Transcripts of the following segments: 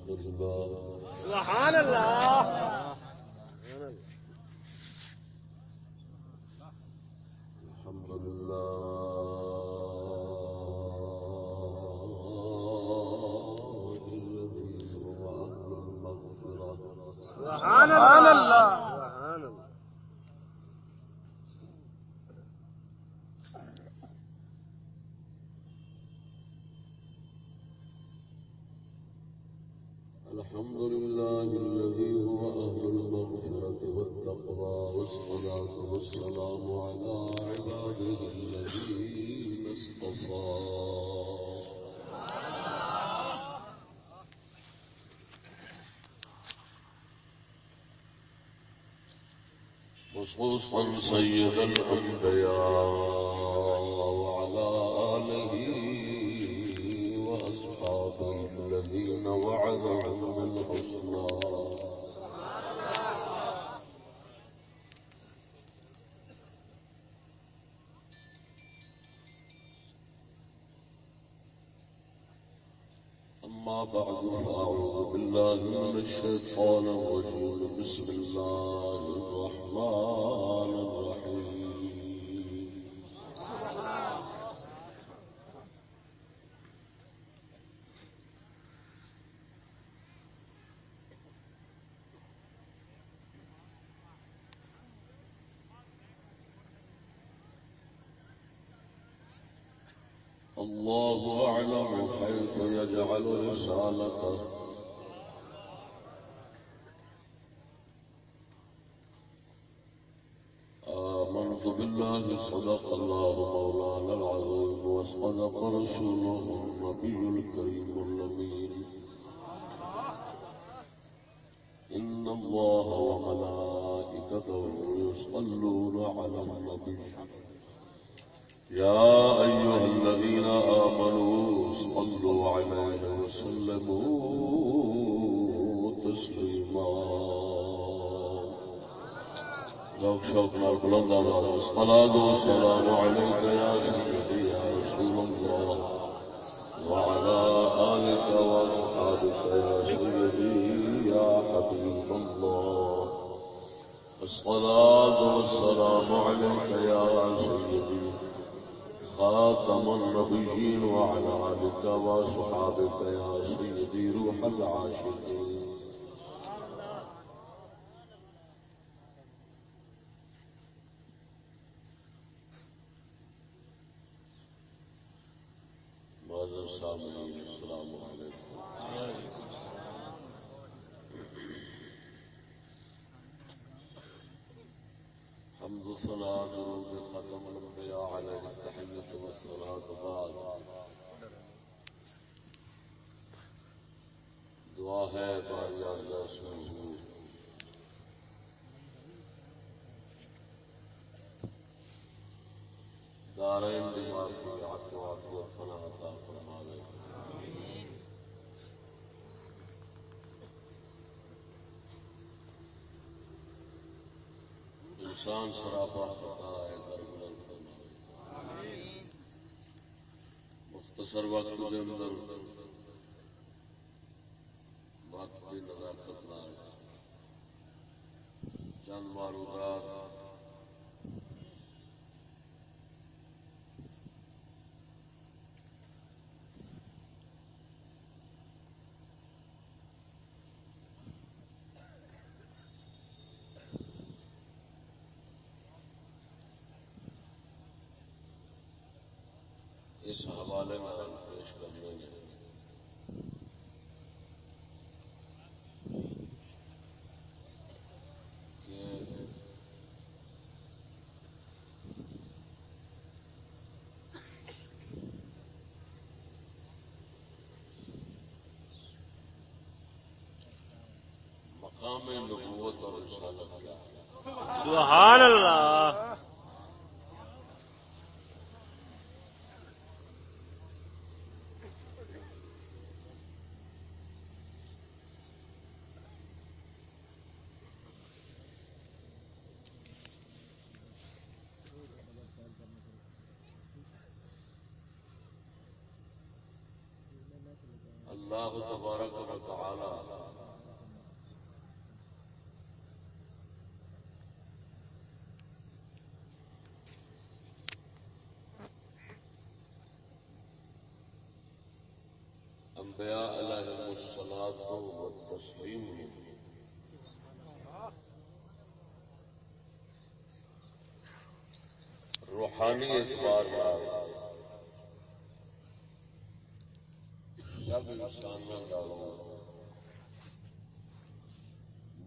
سبحان اللہ. الحمد للہ سبحان اللہ. الحمد لله الذي هو أهل المغفرة والتقوى والصلاة والسلام على عباده الذين اصطفى خصوصا سيد الأنبياء وعلى آله وأصحابه الذين وعدهم بالحسنى أما بعد فأعوذ بالله من الشيطان الرجيم بسم الله الرحمن الرحيم الله أعلم حيث يجعل رسالته آمنت بالله صدق الله مولانا العظيم وصدق رسوله النبي الكريم الأمين إن الله وملائكته يصلون على النبي يا أيها الذين آمنوا صلوا عليه وسلموا تسليما ذوق شوق نال بلند آواز الصلاة والسلام عليك يا سيدي يا رسول الله وعلى آلك وأصحابك يا سيدي يا حبيب الله الصلاة والسلام عليك يا سيدي خاتم النبيين وعلى آلك وصحابك يا سيدي روح العاشقين معزز سامعین السلام علیکم. حمد و ثنا درود ختم الانبیاء علیہ التحیۃ والصلاۃ بعد دعا ہے باری اللہ سے حضور دارین بیمار کی عافیت و پناہ عطا فرمائے. انسان سراپا خطا ہے در بلند فرمائے. مختصر وقت کے اندر وقت کی نزاکت نال چند معروضات اس حوالے میں پیش کرنے میں کہ مقام نبوت اور رسالت کیا ہے. سبحان اللہ. اللہ تبارک و تعالی انبیاء علیہم الصلاۃ والتسلیم روحانی اعتبار جب انسانوں کا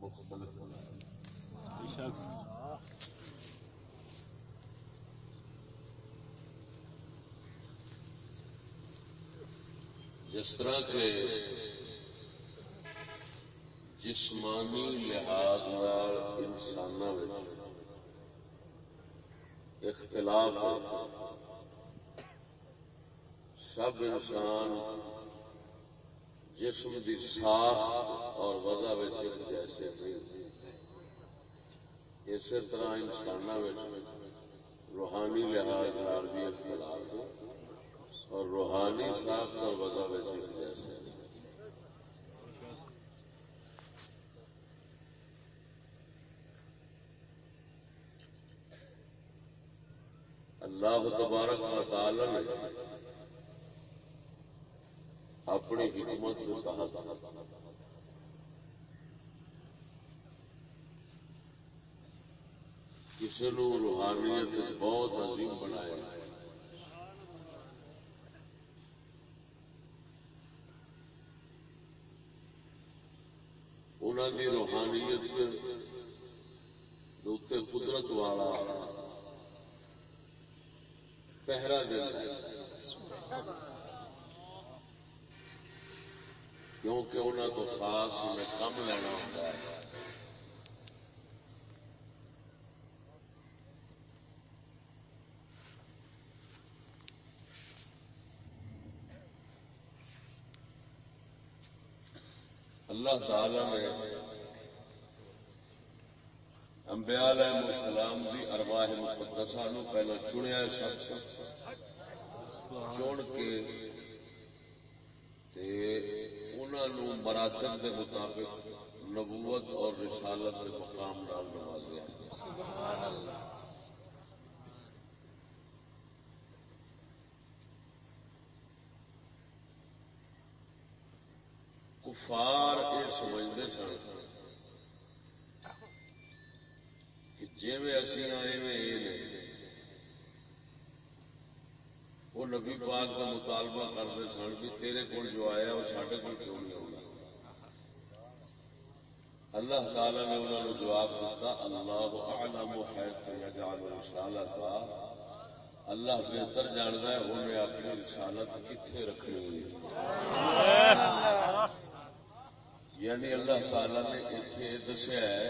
مختلف جس طرح کے جسمانی لحاظ انسانوں اختلاف ہے، سب انسان جسم کی ساخت اور وضع جیسے نہیں، اسی طرح انسانوں روحانی لحاظ بھی اختلاف ہے اور روحانی ساخت اور وضع جیسے اللہ تبارک و تعالی نے اپنی حکمت کے تحت کسی نو روحانیت بہت عظیم بنایا، انہوں کی روحانیت قدرت والا پہرا دیتا ہے، کیونکہ انہوں کو خاص میں کم لینا ہوتا ہے۔ اللہ تعالی نے انبیاء علیہ السلام کی ارواح مقدسہ نو پہلے چنیا، سب چن کے انہوں مراتب کے مطابق نبوت اور رسالت کے مقام نال نوازیا۔ کفار یہ سمجھتے سن کہ جی اسی آئے میں یہ نہیں، وہ نبی پاک کا مطالبہ کرتے سن کہ تیرے کول جو آیا وہ ساڈے کول کیوں نہیں ہوگا۔ اللہ تعالی نے انہوں نے جواب دیتا، اللہ اعلم حیث یجعل رسالتہ، اللہ بہتر جانتا ہے انہیں اپنی رسالت کتنے رکھنی ہے۔ یعنی اللہ تعالی نے اتنے دسیا ہے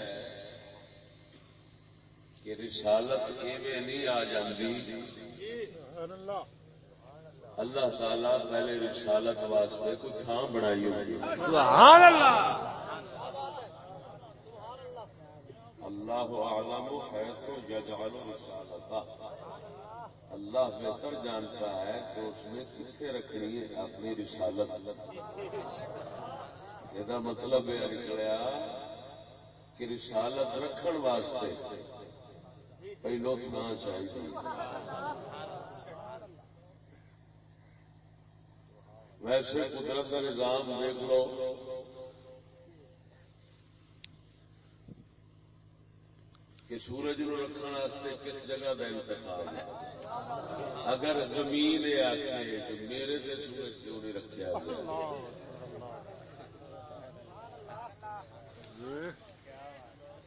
کہ رسالت ایویں نہیں آ جاندی، اللہ تعالی پہلے رسالت واسطے کوئی تھان بنائی ہوگی۔ سبحان اللہ، اللہ اعلم حیث یجعل رسالتہ، اللہ بہتر جانتا ہے کہ اس نے کتنے رکھنی ہے اپنی رسالت۔ یہ مطلب یہ نکلیا کہ رسالت رکھن واسطے پہلو تھان چاہیے۔ ویسے قدرت کا نظام دیکھ لو، کہ سورج نو رکھنے واسطے کس جگہ کا انتخاب ہے۔ اگر زمین یہ آخے کہ میرے تے سورج کیوں نہیں رکھا گیا،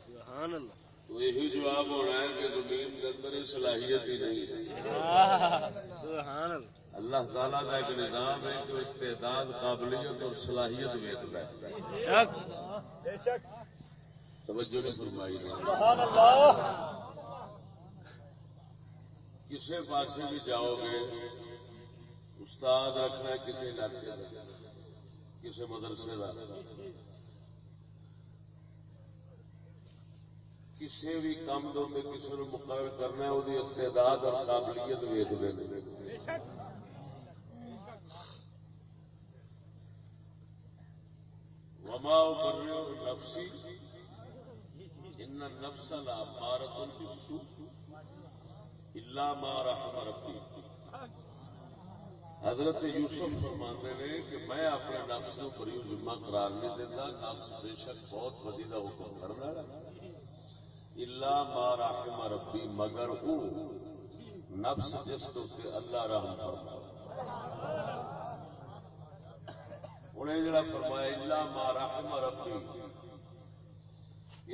سبحان اللہ، تو یہی جواب ہونا ہے کہ زمین کے اندر صلاحیت ہی نہیں ہے۔ سبحان اللہ، اللہ تعالیٰ کا ایک نظام ہے جو استعداد، قابلیت اور صلاحیت ویکھتا ہے۔ بے شک، توجہ نہیں فرمائی نے۔ سبحان اللہ، کسی پاسے بھی جاؤ گے، استاد رکھنا ہے کسی علاقے کا، کسی مدرسے کا، کسی بھی کام دے کسی نے مقرر کرنا ہے، وہ استعداد اور قابلیت ویکھتے ہیں۔ وما ابرئ نفسی ان النفس لامارۃ بالسوء الا ما رحم ربی. حضرت یوسف فرماندے نے کہ میں اپنے نفس کو بری ذمہ قرار نہیں دیتا. نفس بے شک بہت بدی کا حکم کرنا الا ما رحم ربی مگر وہ نفس جس تو اللہ رحم فرمائے. انہیں جڑا فرمایا الا ما رحم ربی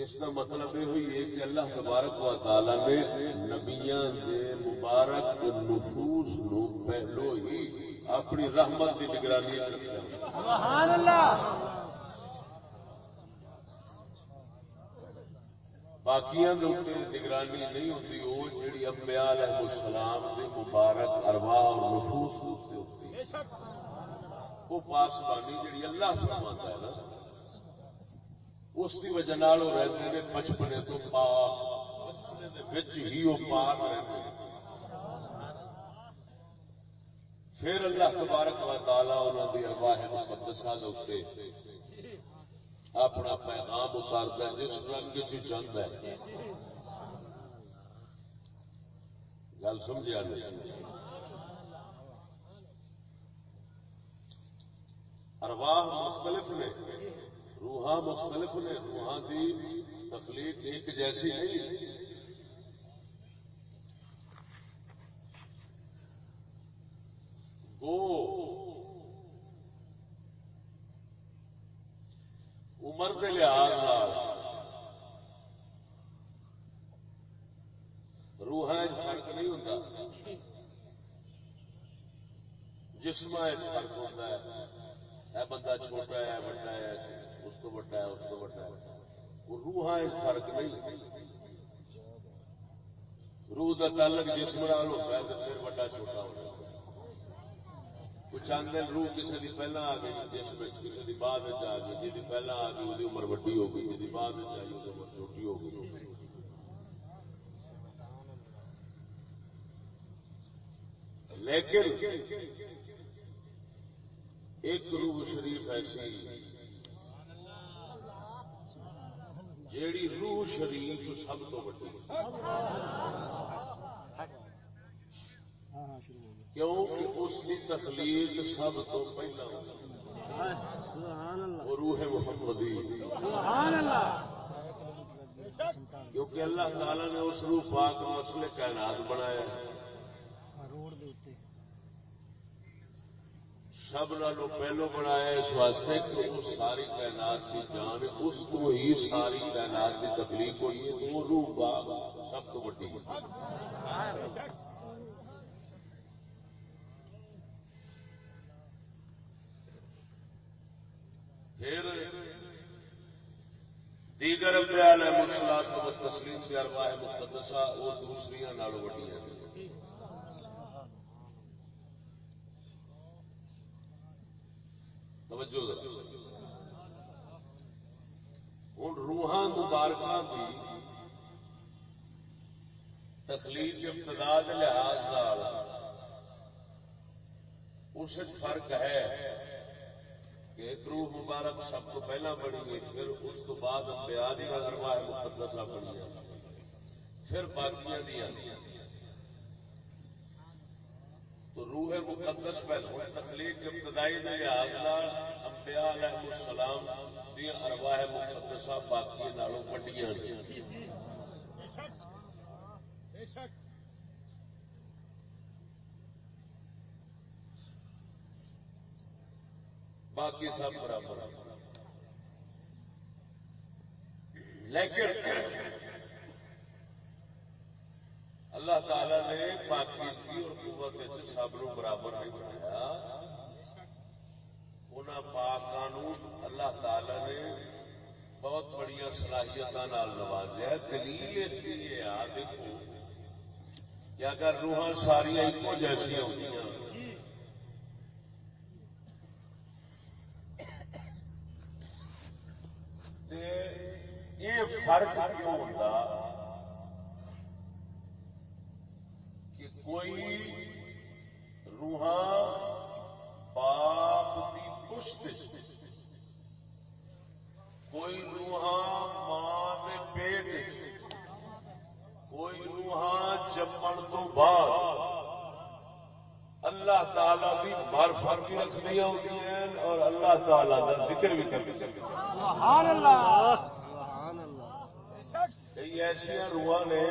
اس کا مطلب یہ ہوئی ہے کہ اللہ تبارک و تعالی نے نبیاں دے مبارک نفوس نو پہلو ہی اپنی رحمت کی نگرانی رکھا. سبحان اللہ. باقیاں دے اوپر نگرانی نہیں ہوتی. وہ جڑی انبیاء علیہ السلام دے مبارک ارواح اور نفوس ہوتی ہے وہ پاسبانی جڑی اللہ فرماتا ہے نا اس کی وجہ وہ رہتے ہیں بچپنے تو پاک بچپنے ہی وہ پاک رہتے ہیں. پھر اللہ تبارک و تعالی انہوں کی ارواح مقدسہ دے اپنا پیغام اتارتا ہے جس رنگ چاہتا ہے. گل سمجھا نہیں. ارواح مختلف نے روحاں مختلف نے. روحاں دی تخلیق ایک جیسی نہیں. وہ عمر کے لحاظ روحاں فرق نہیں ہوتا. جسم فرق ہوتا ہے. اے بندہ چھوٹا ہے بڑا ہے اس کو بڑا ہے اس کو بڑا ہے. وہ روحاں فرق نہیں. روح کا تعلق جسم نال ہوتا ہے تو پھر بڑا چھوٹا ہو جاتا ہے. وہ چاہتے ہیں روح کسی کی پہلے آ گئی جسم کسی کی بعد آ گئی. جی پہلے آ گئی وہی عمر وڈی ہو گئی. جی بعد آئی وہ عمر چھوٹی ہو گئی. لیکن ایک روح شریف ایسی جیڑی روح شریف سب تو بڑی کیونکہ اس کی تخلیق سب تو پہلا وہ روح محمدی. کیونکہ اللہ تعالی نے اس روح پاک مسئلے کائنات بنایا سب نالوں پہلو بنایا اس واسطے کہ وہ ساری کائنات کی جان اس کو ہی ساری کائنات کی تخلیق ہوئی ہے. تو وہ روح پاک سب تو بڑی ہے. پھر دیگر انبیاء علیہ الصلوۃ والتسلیم کی ارواح مقدسہ وہ دوسریاں نالوں وڈی ہیں. توجہ ذرا. ہوں روحاں مبارکاں کی تخلیق ابتدا کے لحاظ اس فرق ہے کہ ایک روح مبارک سب تو پہلا بنی ہے. پھر اس تو بعد انبیاء دی ارواح مقدسہ بنی ہے. پھر باقیاں دیا تو روح مقدس پہلو تخلیق ابتدائی کے لحاظ انبیاء علیہ السلام دی ارواح مقدسہ باقی نالوں وڈیاں باقی سب برابر. لیکن اللہ تعالی نے پاکیزگی اور قوت سب نو برابر نہیں بنایا. انہاں پاکاں اللہ تعالی نے بہت بڑی صلاحیتاں نال نوازیا. دلیل اس کی یہ دیکھو کہ اگر روحاں ساریاں ایکو جیسی ہوندیاں تے یہ فرق کیوں ہوتا کہ کوئی روحاں باپ کی پشت اللہ تعالی کی معرفت بھی رکھنی ہوتی ہیں اور اللہ تعالی کا ذکر بھی کرنی ہوتی ہے. سبحان اللہ سبحان اللہ. کئی ایسا روح نے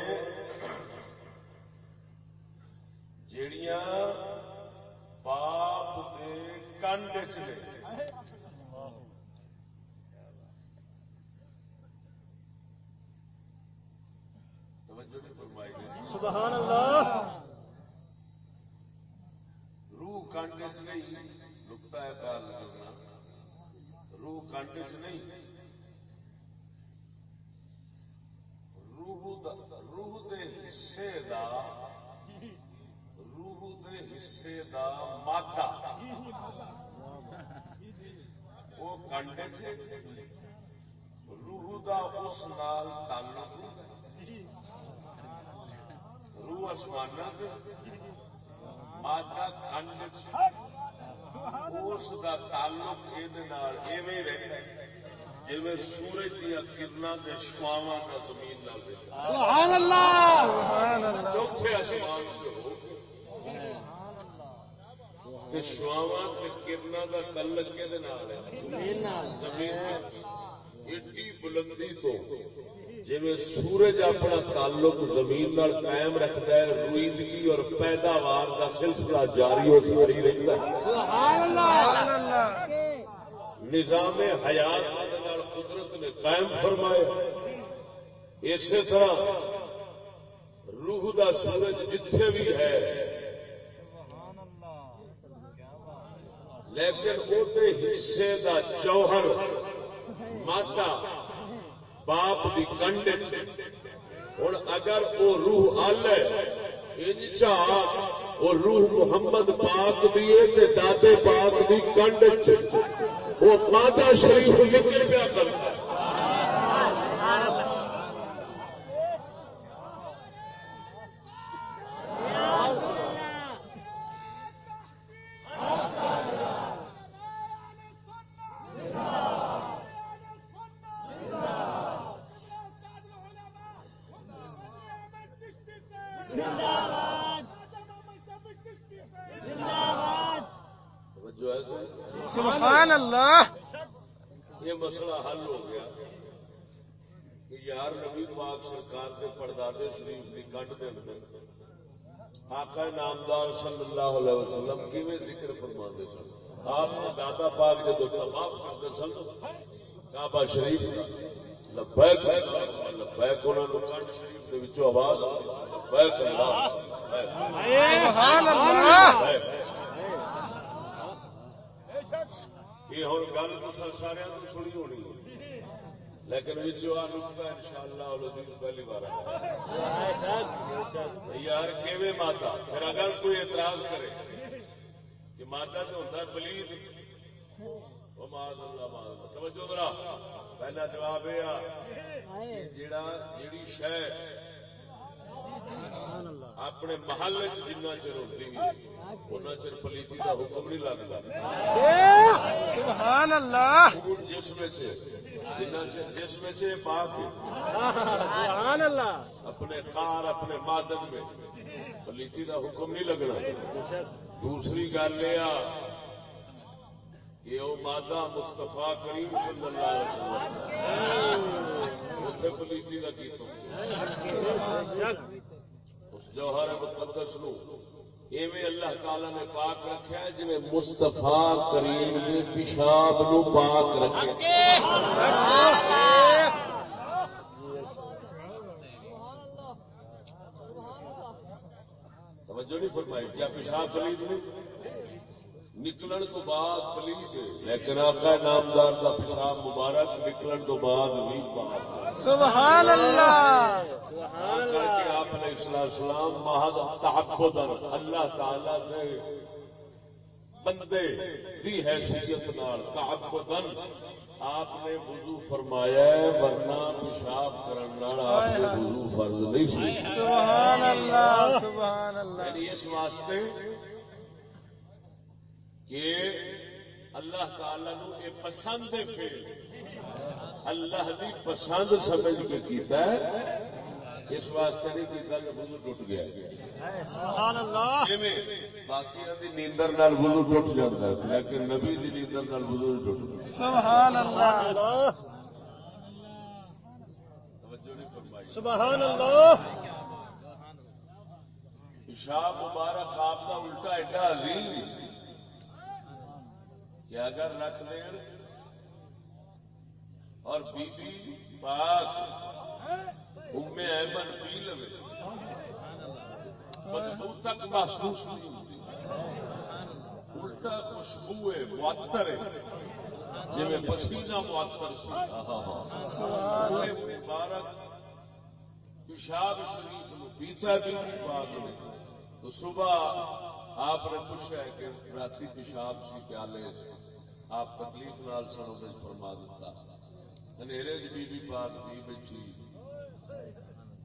جیڑیاں باپ کے کنڈ چ نے. سبحان اللہ. روح کنڈ چ نہیں نقطہ ہے خیال کرنا. روح کنڈ چ نہیں. روح دے حصے دا مادہ وہ کنڈ چ. روح دا اس نال تعلق روح آسمان مادہ کنڈ اس کا تعلق یہ رہتا ہے جی سورج دیا کرنا کے شواواں کا زمین سبحان اللہ سبحان اللہ. چوتھے آسمان سے شواواں کے کرنا کا تعلق کے زمین ایڈی بلندی تو جی سورج اپنا تعلق زمین نال قائم رکھتا ہے روئیدگی اور پیداوار کا سلسلہ جاری ہو جاری رہتا ہے. نظام حیات قدرت نے قائم فرمایا. اسی طرح روح دا سورج جتھے بھی ہے لیکن وہ حصے دا جوہر مادہ باپ کی کنڈ. ہوں اگر وہ روح آلے وہ روح محمد پاک بھی دادے پاک کی کنڈ وہ مادہ شریف ذکر پیا کرتا ہے. سبحان اللہ. یہ مسئلہ حل ہو گیا کہ یار نبی پاک سرکار کے پردادے شریف کی کنڈ دے اندر آقا نامدار صلی اللہ علیہ وسلم کیویں ذکر فرماتے سن. آپ دادا پاک جب طواف کرتے سن کعبہ شریف کا لبیک لبیک انہوں نے کنڈ شریف کے وچوں آواز لبیک اللہ سبحان اللہ. یہ ہوں گل تو سارے تو سنی ہونی لیکن نقطہ ان شاء اللہ پہلی بار یار کیویں مادہ. پھر اگر کوئی اعتراض کرے کہ مادہ تو ہوتا ہے پلید وہ ماد اللہ ماد توجہ ذرا. پہلا جواب یہ جیڑی شے اپنے محل جنہ چر ہوتی ہے اُنہ چر پلیتی کا حکم نہیں لگتا. سبحان اللہ. جسم سے جسم سے پاک سبحان اللہ. اپنے کار اپنے مادن میں پلیتی کا حکم نہیں لگنا. دوسری گل یہ کہ وہ مادہ مصطفیٰ کریم صلی اللہ علیہ وسلم اتنے پلیتی کا کیتا اس جوہر مقدس نو ایویں اللہ تعالی نے پاک رکھا ہے جی مصطفیٰ کریم نے پیشاب نو پاک رکھا. توجہ نہیں فرمائی کیا پیشاب پلید نہیں نکلن تو بعد پلید لیکن آقا نامدار کا پیشاب مبارک نکلن تو بعد بھی پاک. سبحان اللہ. کر کے آپ علیہ السلام محض تعبداً اللہ تعالی نے بندے دی حیثیت نال تعبداً آپ نے وضو فرمایا ہے ورنہ پیشاب کرنے آپ سے وضو فرض نہیں سی. سبحان اللہ سبحان اللہ. یعنی اس واسطے کہ اللہ تعالی نو یہ پسند ہے پھر اللہ دی پسند سمجھ کے کیتا ہے اس واسطے نہیں کیتا کہ وضو ٹوٹ گیا سبحان اللہ باقی نیندر نال وضو ٹوٹ جاتا ہے لیکن نبی دی نیندر نال وضو نہیں ٹوٹتا سبحان اللہ توجہ نہیں فرمائی سبحان اللہ پیشاب مبارک آپ کا الٹا ایڈا عظیم کہ اگر رکھ دیں اور بی بی پاک ام ایمن پی لو بدبو تک محسوس نہیں ہوتی الٹا خوشبو ہے معطر ہے جی پسینہ معطر سی مبارک پیشاب شریف پیتا بھی پاک نے تو صبح آپ نے پوچھا ہے کہ رات پیشاب سی پیالے آپ تکلیف نال سنو سے فرما دیتا اندھیرے بی بی پاک پی بیٹھی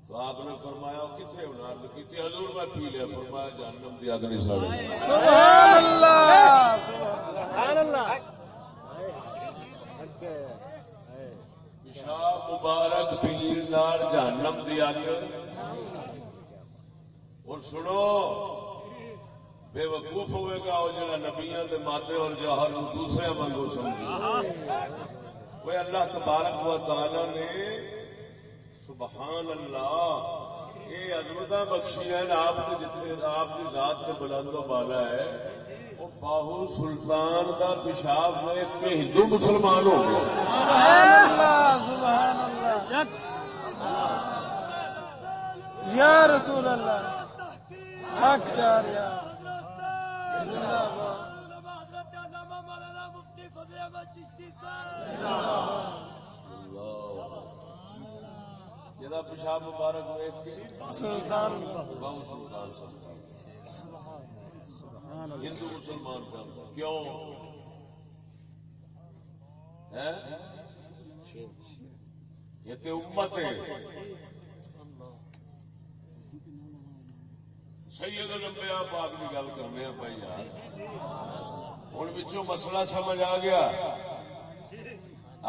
تو آپ نے فرمایا کتنے ہونا کی حضور میں پی لیا فرمایا جہنم دی اگ نہیں ساڑی سبحان اللہ سبحان اللہ پیشاب مبارک پیر نال جہنم دی اگ اور سنو بے وقوف ہوئے گا وہ جڑا نبیاں دے مادے اور جوہر دوسرے منگو سمجھے وہ اللہ تبارک و تعالی نے سبحان اللہ یہ عظمت بخشی ہیں آپ کے جتنے آپ کی ذات کے بلند و بالا ہے وہ باہو سلطان کا پیشاب دیکھ کے ہندو مسلمان ہو گیا سبحان اللہ سبحان اللہ یا رسول اللہ حق چاریا جدا پیشاب مبارک دیکھ کے سلطان باہو سلطان ہندو مسلمان کا کیوں ہے یہ تو امت ہے سید الانبیاء پاک کی گل کرنے ہیں بھائی یار ہوں پچھوں مسئلہ سمجھ آ گیا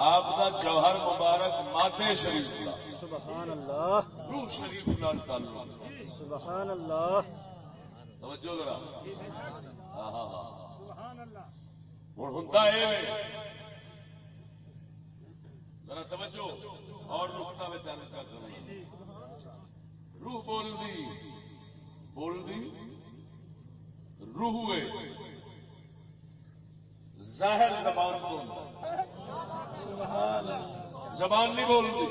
آپ کا جوہر مبارک مادے شریف کا سبحان اللہ روح شریف نال تعلق سبحان اللہ توجہ ذرا ہاں ہاں ہاں ہوں ہوتا ہے ذرا توجہ اور نقطہ میں چارج کر کرنا روح بول دی روح ہے ظاہر زبان تو سبحان اللہ زبان نہیں بولتی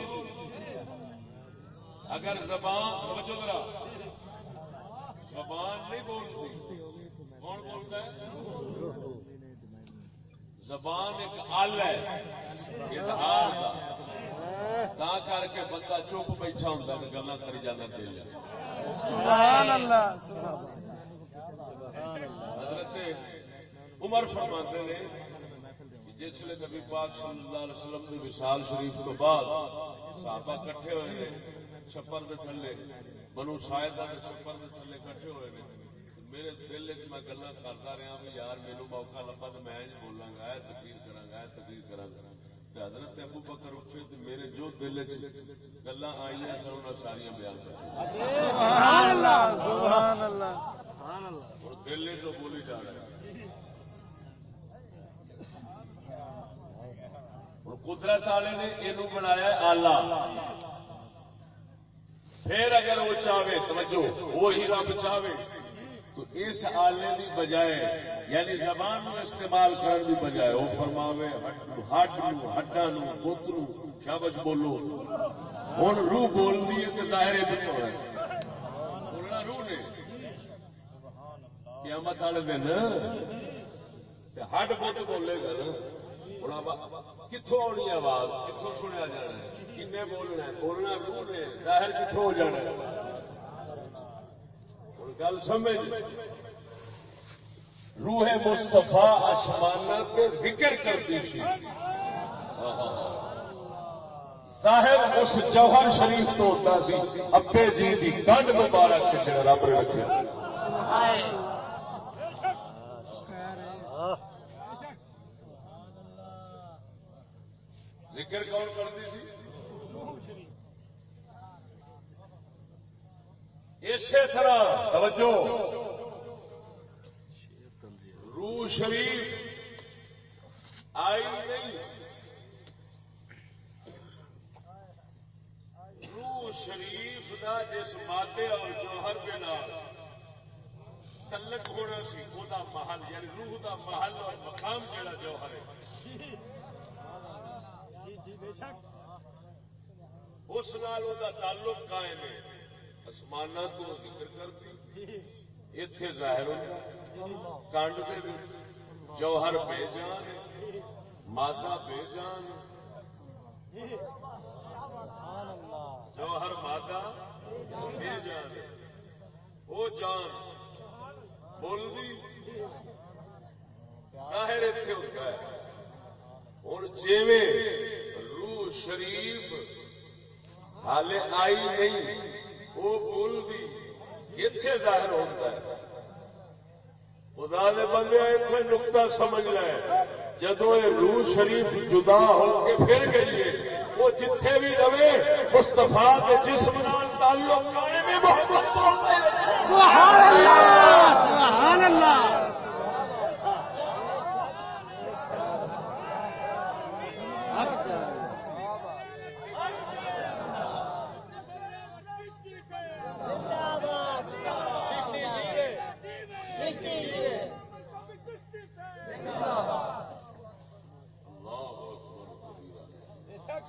اگر زبان توجہ ذرا زبان نہیں بولتی کون بولتا ہے زبان ایک آلہ ہے اظہار کا تا کر کے بندہ چپ بیٹھا ہوتا ہے گلا کری جانا چاہیے سبحان اللہ حضرت عمر فرماتے ہیں جس لئے نبی پاک صلی اللہ علیہ وسلم کی وصال شریف تو بعد صحابہ کٹھے ہوئے ہیں چھپر دے تھلے بنو سائدہ دے چھپر دے تھلے کٹھے ہوئے ہیں میرے دل چ میں گلا کرتا رہا بھی یار میرے موقع لبا تو میں بولاں گا تقریر کراں گا حضرت ابو بکر اٹھے تو میرے جو دل چ گلا آئی سن انہیں سارا بیان کر سبحان اللہ سبحان اللہ اور دل چ بولی جا رہا ہے قدرت والے نے یہ بنایا آلہ پھر اگر وہ چاہے توجہ وہی رب چاہے تو اس آلے کی بجائے یعنی زبان نو استعمال کرنے کی بجائے وہ فرماوے ہڈ نو ہڈا نو بت نو شابش بولو ہوں روح بولتی ہے تو ظاہر ہے بولنا روح نے قیامت والے دن ہڈ بت بولے گا نا کتوں آنی آواز کتوں سنیا جانا کن بولنا بولنا روح نے ظاہر کتوں ہو جانا ہوں گل سمجھ روح مستفا آسمان کے ذکر کرتی سی ظاہر اس جوہر شریف تو ہوتا سی ابے جی کی گنڈ مبارک کے جڑا رب نے رکھے ذکر کون کرتی سی اسی طرح توجہ روح شریف آئی نہیں، روح شریف دا جس مادے اور جوہر کے نال تعلق ہونا سی وہ محل، یعنی روح دا محل اور مقام جڑا جوہر ہے اس نال وہ تعلق قائم ہے. آسمان تو ذکر کرتی اتے ظاہر ہوتا کانڈ کے جوہر بے جان مادہ بے جان، جوہر مادہ بے جان، وہ جان بول بھی ظاہر اتنے ہوتا ہے. ہوں جیویں روح شریف حالے آئی نہیں وہ بول بھی اتنے ظاہر ہوتا ہے. خدا دے بندے اتنے نقطہ سمجھ لے، جدو یہ روح شریف جدا ہو کے پھر گئی ہے وہ جتھے بھی رہے مصطفیٰ کے جسم نال تعلق قائم ہے. محمد سبحان اللہ سبحان اللہ.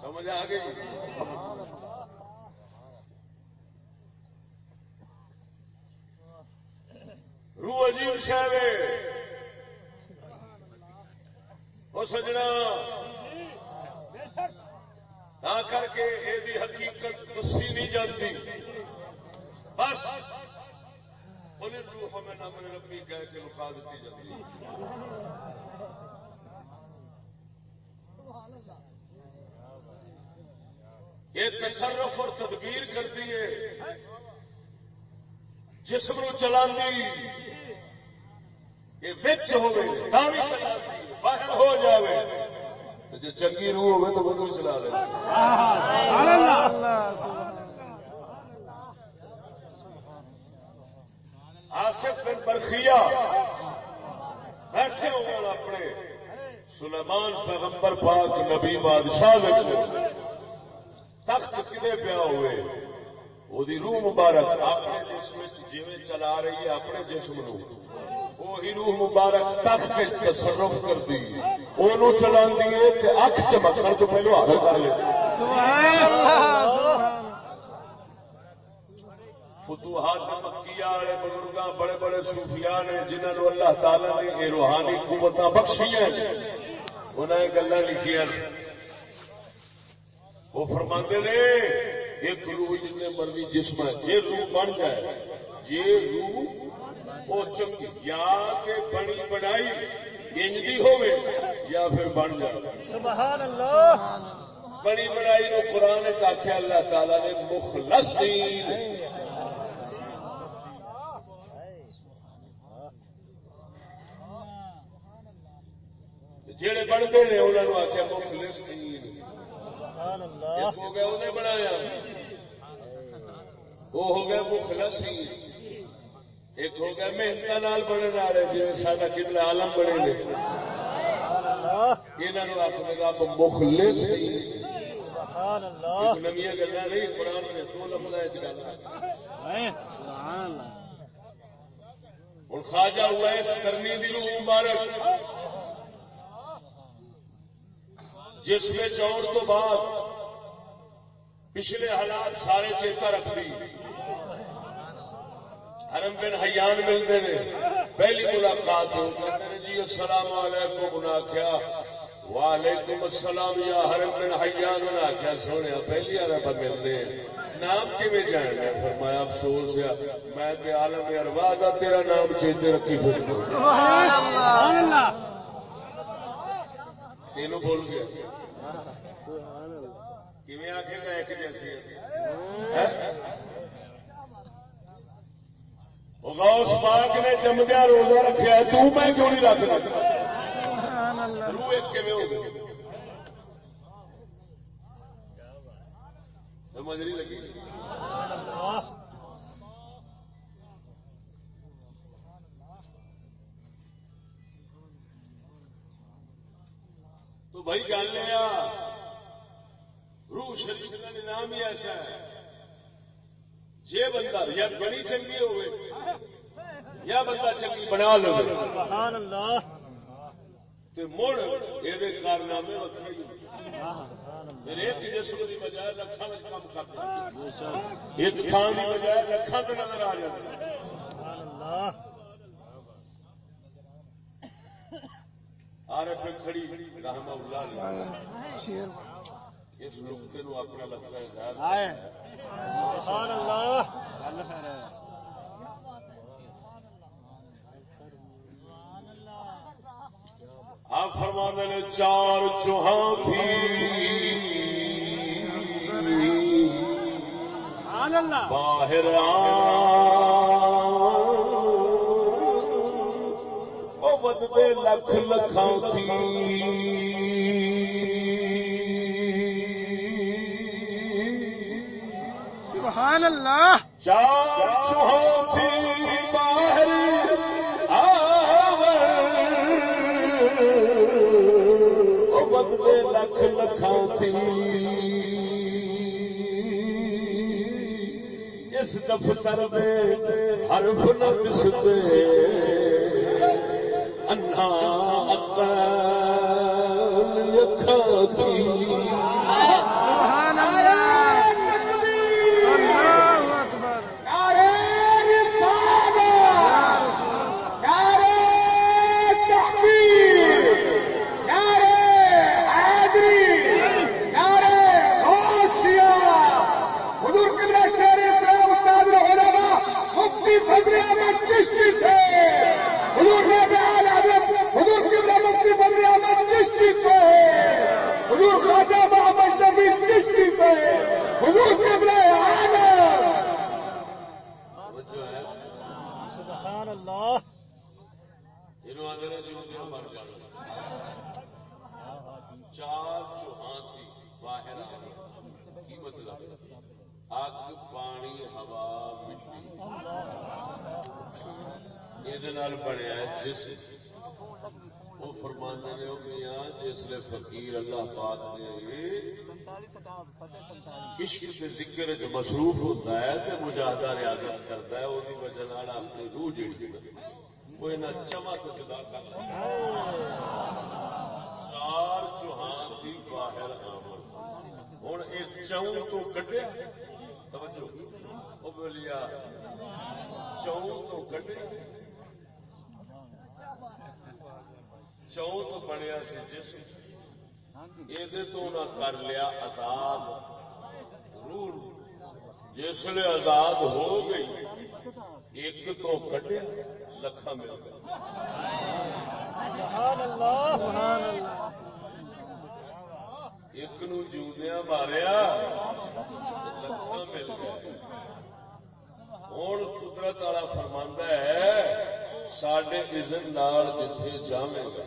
سمجھ آ گئی. روح عجیب شہر ہے وہ سجنا، نہ کر کے یہ حقیقت دسی نہیں جاتی. بس انہیں روح میں نہ من ربی کہہ کے لکا دیتی جاتی. یہ تصرف اور تدبیر کرتی ہے، جسم نو چلا یہ بچ ہوئے باہر ہو جاوے جو چنگی روح ہوئے تو وہ چلا لے. آصف بن برخیا بیٹھے ہوئے اپنے سلیمان پیغمبر پاک نبی بادشاہ تخت کدے پیا ہوئے وہ روح مبارک اپنے جسم جیویں چلا رہی ہے اپنے جسم نو وہی روح مبارک تخت کے تصرف کر دی وہ چلا اکھ چمکن تو پہلو حاصل کر لے. فتوحات مکیہ والے بزرگاں بڑے بڑے صوفیاء نے جنہوں نے اللہ تعالی نے یہ روحانی قوت بخشی ہیں انہیں یہ گلاں لکھیاں. وہ فرماندے نے ایک روح جتنے مرضی جسم ہے یہ روح بن جائے یہ روح وہ چنگی یا کہ بنی بنائی انجدی ہوئے یا پھر بن جائے. سبحان اللہ. بنی بنائی نو قرآن آخیا اللہ تعالی نے مخلصین، جڑے بنتے ہیں انہوں نے آخیا مخلصین. ایک ہو گیا انہیں بنایا وہ ہو گیا مخلصین، ایک ہو گیا محنت نال بننے والے جی سارا قبلہ عالم بنے نے انہوں آخر رب مخلص. نمی گلا نہیں قرآن میں دو لفظ گل. ہوں خواجہ اویس کرنی دی روح مبارک جس میں چور تو بعد پچھلے حالات سارے چیتا رکھ دی. حرم بن حیان ملتے ہیں پہلی ملاقات کہتے ہیں جی السلام علیکم. انہیں آخیا وعلیکم السلام یا حرم بن حیان. انہیں آخیا سونے پہلی عرب ملتے ہیں نام کیویں جاننا؟ فرمایا افسوس ہے میں تے عالم ارواح دا تیرا نام چیتے رکھی پھر تینوں بول گیا کیویں آخے گا ایک جیسی غوث پاک نے جمدیا روزہ رکھا ہے تو میں کیوں نہیں رکھنا؟ روح ایک کیویں ہو گئی سمجھ نہیں لگی. بھائی گل یہ روح شریف کا نظام ہی ایسا ہے جی بندہ یا بڑی چنگی ہوئے یا بندہ چنگی بنا لو سبحان اللہ مڑ یہ کارنامے وکرے پھر ایک جسم کی بجائے لکھان میں کام کرتا ایک تھان کی بجائے لکھان پہ نظر آ جاتا سبحان اللہ عارف کھڑی رحمہ اللہ نے اس نقطے نو اپنا لگتا ہے سبحان اللہ آپ فرمانے نے چار چوہاں تھی باہر او بدبے لکھ لکھاں تھی سبحان اللہ چار چوہاں تھی باہر بدلے لکھ لکھاں تھی اس دفتر میں حرف نہ مستے انہا عقل یکھاں تھی سبحان اللہ اللہ اکبر نعرہ رسالت نعرہ تحقیق فضل احمد چشتی سے حضور نے بیان حضرت حضور قبلہ مفتی فضل احمد چشتی سے حضور خواجہ محمد شفیع چشتی سے حضور قبلہ عالم سبحان اللہ چار چوہاں تھی باہر کی مطلب اگ پانی ہوا مٹی یہ بنیا جسم وہ فرمانے نے میاں جسے فقیر اللہ پاک نے عشق کے ذکر چ مصروف ہوتا ہے تو مجاہدہ ریاضت کرتا ہے وہی وجہ اپنی روح جڑی وہ چما تو جدا کرتا چار چوہاں تھی باہر آمد ہوں ایک چون تو کٹیا توجہ وہ بولیا چون تو کٹیا چون تو بنیا سی جسم یہ تو نہ کر لیا آزاد روح جسے آزاد ہو گئی ایک تو کٹیا لکھا مل گیا سبحان اللہ سبحان اللہ ایک نو جیوندیاں ماریا لکھا مل گیا ہوں قدرت والا فرماندا ہے ساڈے اذن نال جتھے جاویں گا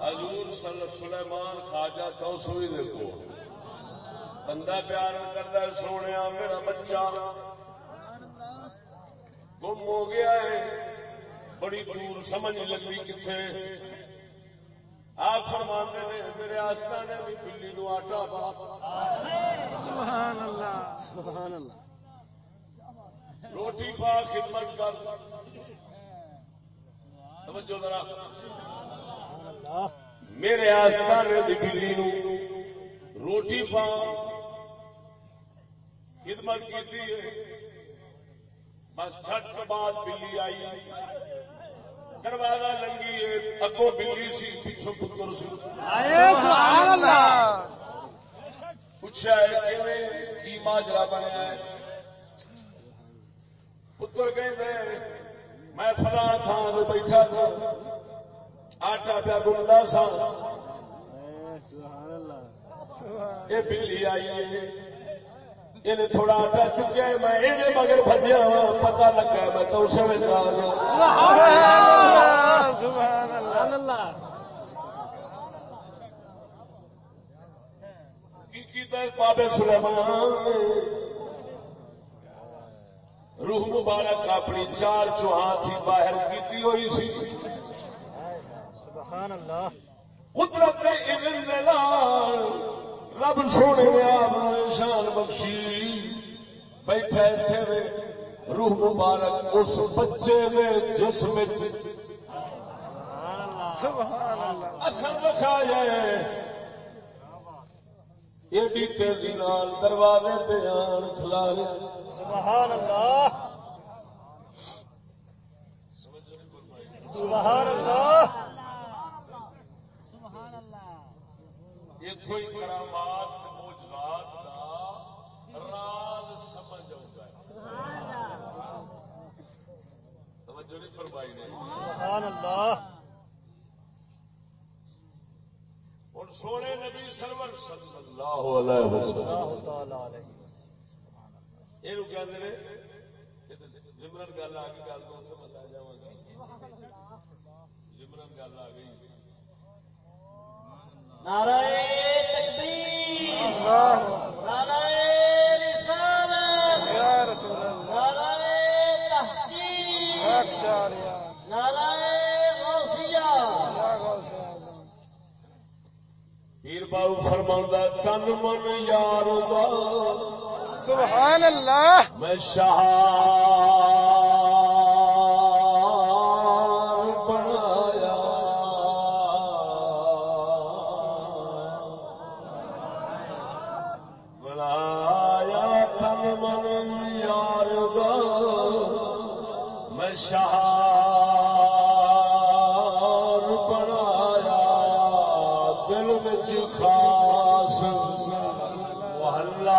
حضور سلیمان خواجہ توسوی دے کول بندہ پیار کرتا ہے سونے میرا بچہ گم ہو گیا ہے بڑی دور سمجھ نہیں لگتی کتنے آپ فرماتے ہیں میرے آستانے بھی بلی نو آٹا پا سبحان اللہ سبحان اللہ روٹی پا خدمت کر توجہ ذرا میرے آستانے بھی بلی نو روٹی پا خدمت کی بس چھٹ بعد بلی آئی دروازہ لنگی ہے اگوں بلی سی پیچھوں پتر سی پوچھا ہے کی ماجرا بنیا ہے پتر کہتے میں فلاں تھان بیٹھا تھا آٹا پیا گندا سا یہ بلی آئی ہے یہ تھوڑا آٹا چکیا میں یہ مگر بجیا وا پتا لگا میں تو اسے بابے سلیمان روح مبارک اپنی چار چوہاں تھی باہر کی ہوئی سی قدرت علم دے نال رب سونے نے آپ شان بخشی بیٹھا اتنے روح مبارک اس بچے دے جسم اثر رکھا جائے ایڈی تیزی نال دروازے تے آن کھلارے سبحان اللہ سبحان اللہ اتوں ہی کرامات معجزات کا راز سمجھ آتا ہے توجہ نہیں فرمائی نے سبحان اللہ اور سونے نبی سرور صلی اللہ علیہ وسلم یہ کہتے ہیں جمرن گل آ گئی گل تو اتنے میں لے جا گا جمرن گل آ گئی نعرہ تکبیر نعرہ رسالت یا رسول اللہ نعرہ تحقیق نعرہ غوثیہ یا غوثیہ پیر بابو فرماندہ تن من یار دا سبحان اللہ میں شہار بنایا بنایا تن من یار دا میں شہار بنایا دل وچ خاص محلہ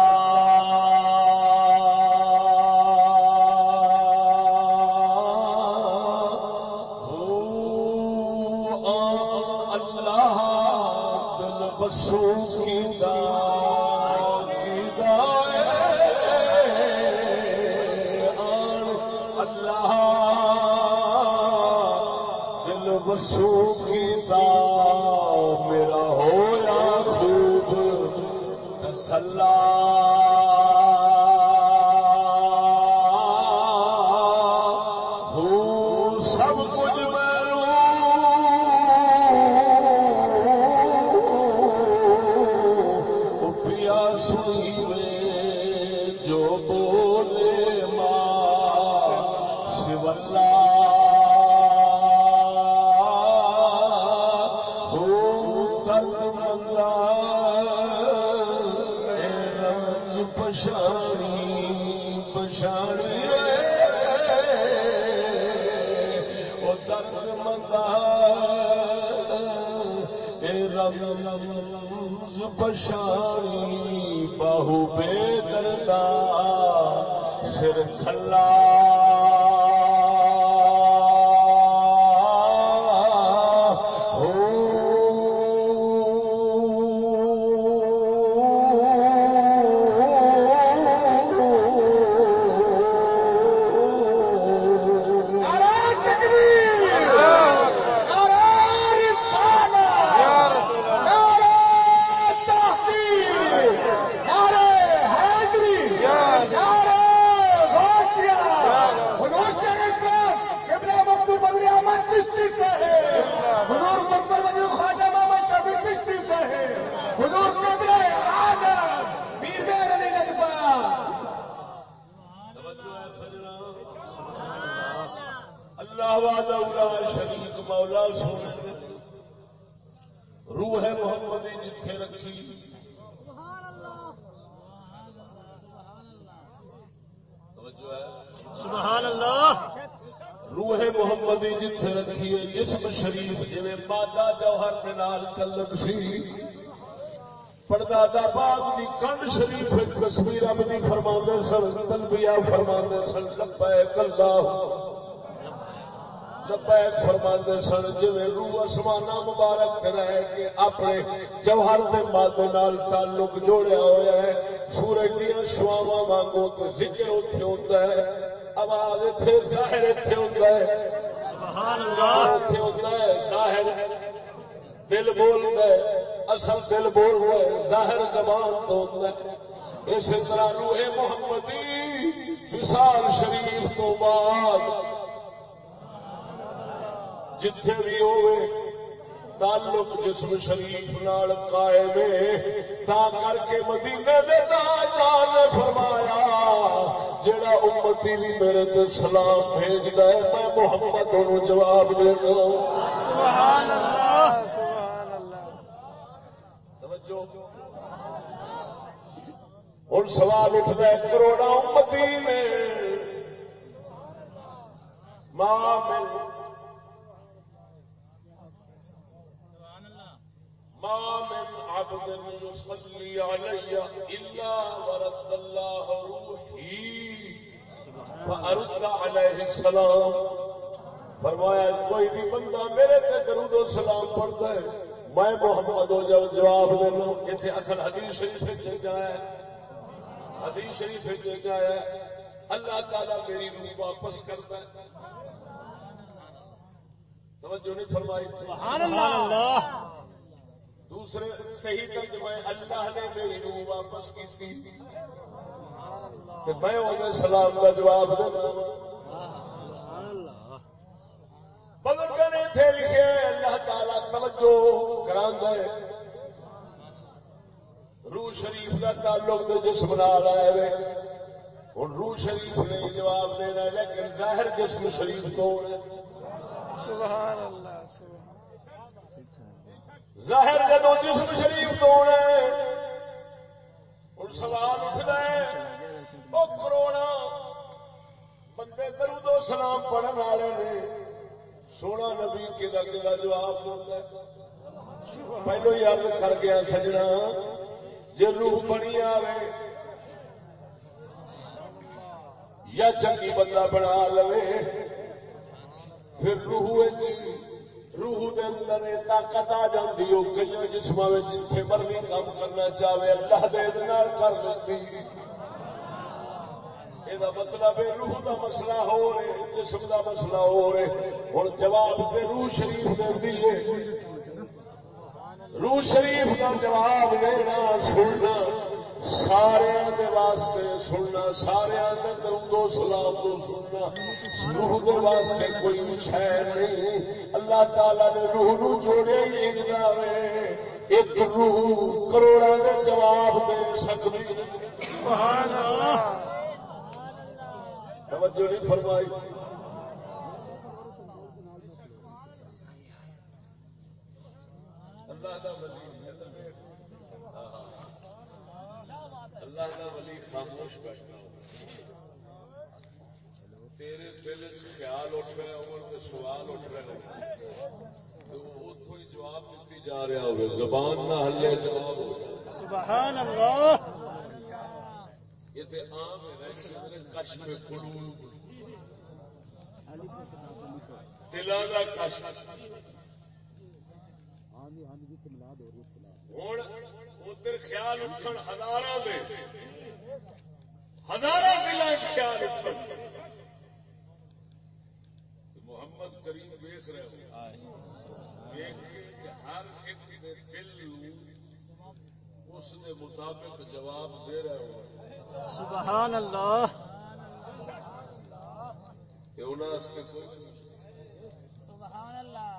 بسو کیتا میرا ہویا خوب تسلا ہو سب کچھ میرو پیا سنی وے جو بولے ماں شیولا پشانی باہو بے دردا سر کھلا شریک مولا سونے روح محمد جتھے رکھی سبحان اللہ روح محمد جتھے رکھی ہے جسم شریف جی مادہ جوہر کے نال تعلق سی پردادا باغ کی کنڈ شریف تصویر اپنی فرما سن تلبیہ فرما سن لبیک اللہ لبیک فرماندے سن جی روح آسمانہ مبارک رہ کے اپنے جوہر کے مادے نال تعلق جوڑیا ہوا ہے سورج دیا شواواں وانگوں تو ذکر اتنے ہوتا ہے آواز اتنے ظاہر اتنے ہوتا ہے سبحان اللہ اتنے ہوتا ہے ظاہر دل بولتا ہے اصل دل بولتا ہے ظاہر زبان تو ہوتا ہے اسی طرح روح محمدی وصال شریف تو بعد جتھے بھی ہوئے تعلق جسم شریف نال قائم ہے، تا کر کے مدینے دے تاجدار نے فرمایا جڑا امتی بھی میرے تے سلام بھیجدا ہے میں محمد انہوں جواب دینا۔ سبحان اللہ سبحان اللہ۔ توجہ ہن سوال اٹھتا ہے کروڑا امتی نے ماں من عبد يصلي علي إلا ورد الله روحي فأرد عليه السلام۔ فرمایا کوئی بھی بندہ میرے تے درود و سلام پڑھتا ہے میں محمد ہو جاؤ جواب دینا۔ اتنے اصل حدیث شریف گیا ہے، حدیث شریف گیا ہے اللہ تعالیٰ میری روح واپس کرتا ہے۔ توجہ نہیں فرمائی؟ سبحان اللہ۔ دوسرے صحیح ترجمہ اللہ نے میری روح واپس کی تھی تو میں انہیں سلام کا جواب دینا۔ بزرگ نے تھے لکھے اللہ تعالیٰ توجہ کراندا ہے روح شریف کا تعلق تو جسم نال ہے، ہوں روح شریف نے جواب دینا لیکن ظاہر جسم شریف تو سبحان اللہ ظاہر جدو جسم شریف تو ہونا ہے ہوں سوال اٹھتا ہے وہ کروڑا بندے درود و سلام پڑھن والے نے سونا نبی کدا جواب دیتا ہے؟ پہلو ہی عرض کر گیا سجنا جی روح بنی آئے یا چنگی بندہ بنا لو پھر روح دے اندر طاقت آ جاتی ہو کئی جسموں میں جتنے مرضی کام کرنا چاہے اللہ دے نال کر لیتی۔ یہ مطلب ہے روح دا مسئلہ ہو رہے جسم دا مسئلہ ہو رہے ہوں جواب تے روح شریف دے روح شریف کا جواب دینا سننا سارے دے واسطے سننا سارے دے درود و سلام تو سننا روح دے واسطے کوئی شے نہیں۔ اللہ تعالی نے روح نو جوڑے ہی انجا وے ایک روح کروڑا دے جواب دے سکتی۔ سبحان اللہ۔ توجہ نہیں فرمائی؟ اللہ دا ولی اللہ کا ولی خاموش بیٹھنا تیرے دل خیال اٹھ رہے ہو سوال اٹھ رہے تو اتوں ہی جواب دیتی جا رہا ہو زبان نہ ہلے جواب ہو جائے۔ سبحان اللہ۔ یہ تو عام ہے کشف قلوب دلاں دا کشف ہوں ادھر خیال اٹھن ہزاراں دے ہزاراں دلاں خیال اٹھن محمد کریم ویکھ رہے ہو کہ ہر ایک دے دل اس دے مطابق جواب دے رہے ہو۔ سبحان اللہ۔ کہ انہاں واسطے کوئی سبحان اللہ۔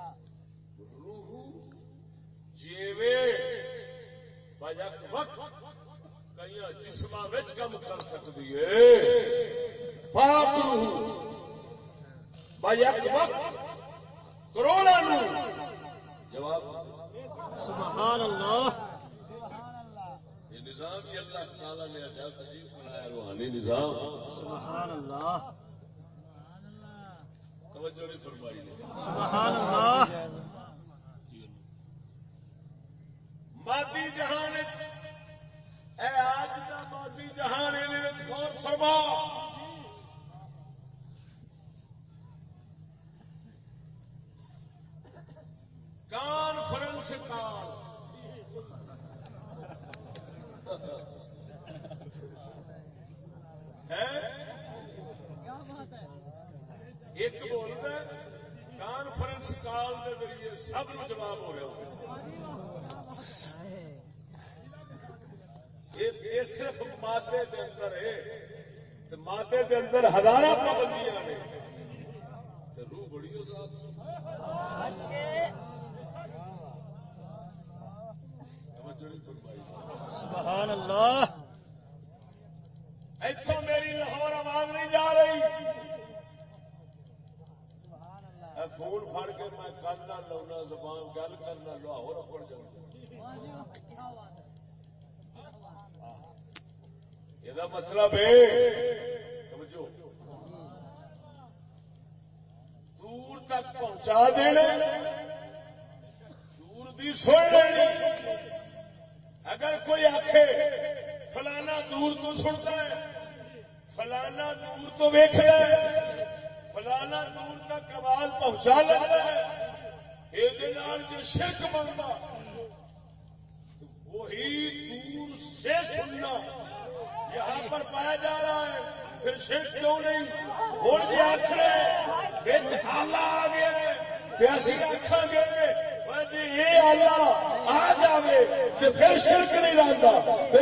روح جیوے بجک وقت کئی جسماں وچ کم کر سکتی ہے پاک روح بجک وقت کروڑا نو جواب۔ سبحان اللہ۔ یہ نظام ہی اللہ تعالی نے عجیب عجیب بنایا روحانی نظام۔ سبحان اللہ۔ توجہ نہیں فرمائی؟ سبحان اللہ۔ مادی جہان اے آج کا مادی جہان غور فرما کانفرنس کال ایک بولتا کانفرنس کال کے ذریعے سب کو جواب ہو رہا ہو یہ صرف مادے کے اندر ہے مادے کے اندر ہزارہ پابندیاں نے روح بڑی سبحان اللہ. اتوں میری لاہور آواز نہیں جا رہی. فون پھڑ کے میں گل نہ لاؤنا زبان گل کرنا لاہور اپڑ جاؤں. یہ مطلب ہے سمجھو دور تک پہنچا دینا دور بھی سن لینی. اگر کوئی آخے فلانا دور تو سنتا ہے فلانا دور تو ویکھ ہے فلانا دور تک آواز پہنچا لیتا ہے یہ جو شرک بنتا وہی دور سے سننا یہاں پر پایا جا رہا ہے. پھر شرک کیوں نہیں؟ ہوں جی آخر آلہ آ گیا اسی آخان گے جی یہ آلہ آ جائے تو پھر شرک نہیں رہتا.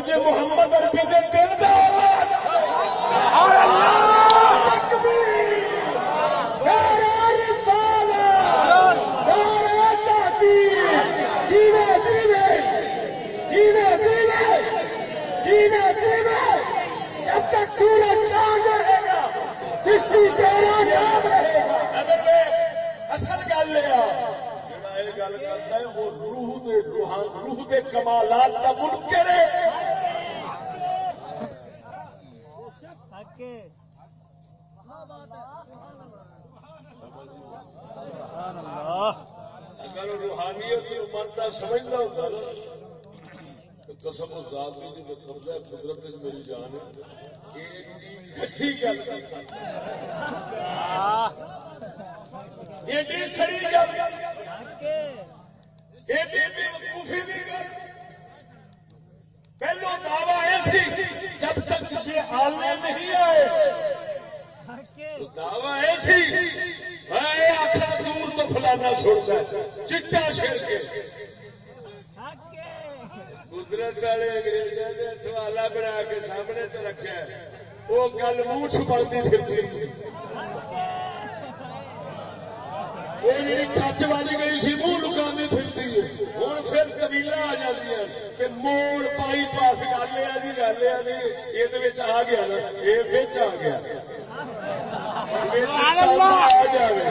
جی محمد عربی کے دل کا جب تک سورج چاند رہے گا چشتی تیرا نام رہے گا. اصل گل یہ گل کرتا ہے وہ روح کے کمالات کا منکر ہے. اگر روحانیت مانتا سمجھنا ہوتا نا قسم ذات کی جو قبضہ قدرت میری جان ہے ایسی گل ایڈی سری گل ایڈی وقوفی دی گل. پہلو دعویٰ ایسی جب تک یہ آلے نہیں آئے تو دعویٰ ایسی آخر دور تو فلانا چھوڑتا ہے چٹا شیر کے قدرت والے انگریزوں نے توالا بنا کے سامنے تو رکھا ہے وہ گل منہ چھپاتی پھرتی وہ جی کچ بج گئی سی منہ لکاتی پھرتی ہے. ہوں پھر قبیلہ آ جاتی ہے کہ موڑ پائی پاس گل ہے جی یہ آ گیا نا یہ بچ آ گیا آ جائے